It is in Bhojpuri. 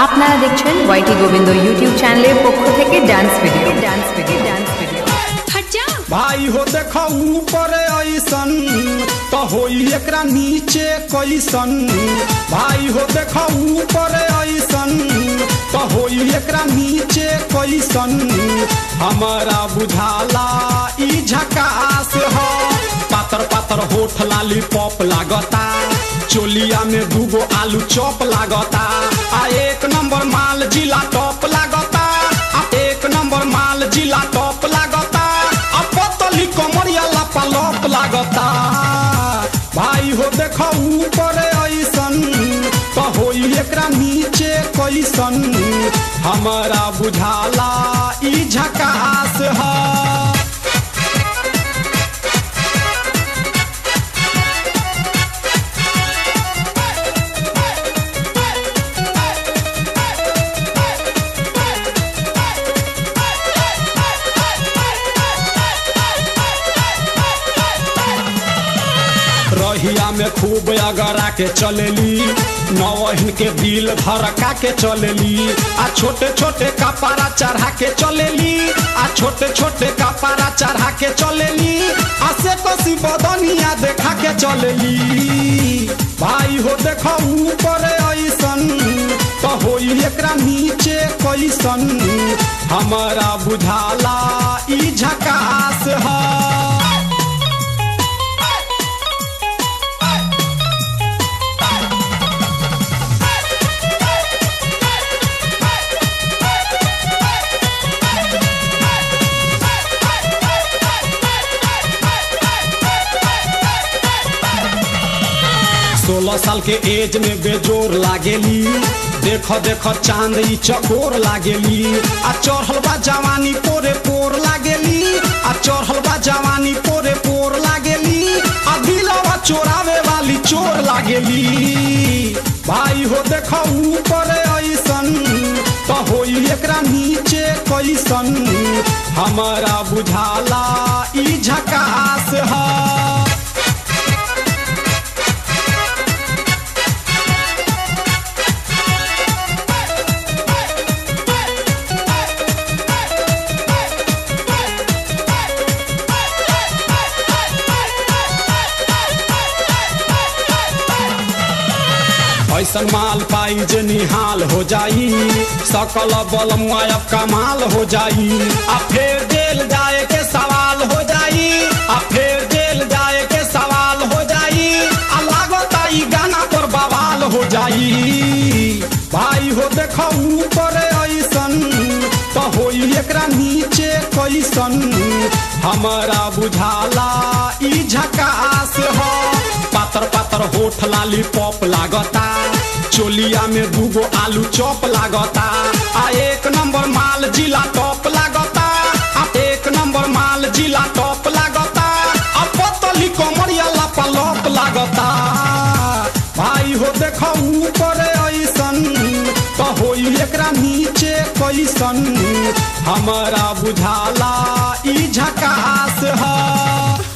আপনারা দেখছেন ওয়াইটি গোবিন্দ ইউটিউব চ্যানেলের পক্ষ থেকে ডান্স ভিডিও। भाई हो देखो ऊपर ऐसन तो होई एकरा नीचे कैसन। भाई हो देखो ऊपर ऐसन तो होई एकरा नीचे कैसन। हमारा बुझाला ई झकास हो। पातर पातर होठ लाली पॉप लागता, चोलिया में दूगो आलू चॉप लागता। आ एक नंबर माल जिला टॉप लागता, आ एक नंबर माल जिला टॉप लागता। कमरिया लापालोप लागता। भाई हो देखो ऊपर ऐसन तो होई एकरा नीचे कैसन। हमारा बुझाला ई झकास है। रहिया में खूब अगरा के चलेली, नवहिन के दिल धड़का के चलेली। आ छोटे छोटे कपड़ा चढ़ा के चलेली, आ छोटे छोटे कपड़ा चढ़ा के चलेली। आ से कोसी बदनिया देखा के चलेली। भाई हो देखो ऊपर ऐसन तो होई एकरा नीचे कैसन। हमारा बुझाला ई झकास है। सोलह साल के एज में बेजोर लागेली, देखो देखो चांद ई चकोर लागेली। आ चढ़ल बा जवानी पोरे पोर लागेली, आ चढ़ल बा जवानी पोरे पोर लागेली। आ दिलवा चोरावे वाली चोर लागेली। भाई हो देखो ऊपर ऐसन तो होई एकरा नीचे कैसन। हमारा बुझाला ई झकास है। ऐसन माल पाई जे निहाल हो जाई, सकल बल मुआयब कमाल हो जाई। आ फिर जेल जाए के सवाल हो जाई, आ फिर जेल जाए के सवाल हो जाई। आ लागता ई गाना पर बवाल हो जाई। भाई हो देखो ऊपर ऐसन तो होई एकरा नीचे कैसन। हमारा बुझाला ई झकास हो। पातर पातर होठ लाली पॉप लागता, चोलिया में दूगो आलू चॉप लागता। आ एक नंबर माल जिला टॉप लागता, आ एक नंबर माल जिला टॉप लागता। आ पतली कमरिया लापालोप लागता। भाई हो देखो ऊपर ऐसन तो होई एकरा नीचे कैसन। हमारा बुझाला ई झकास है।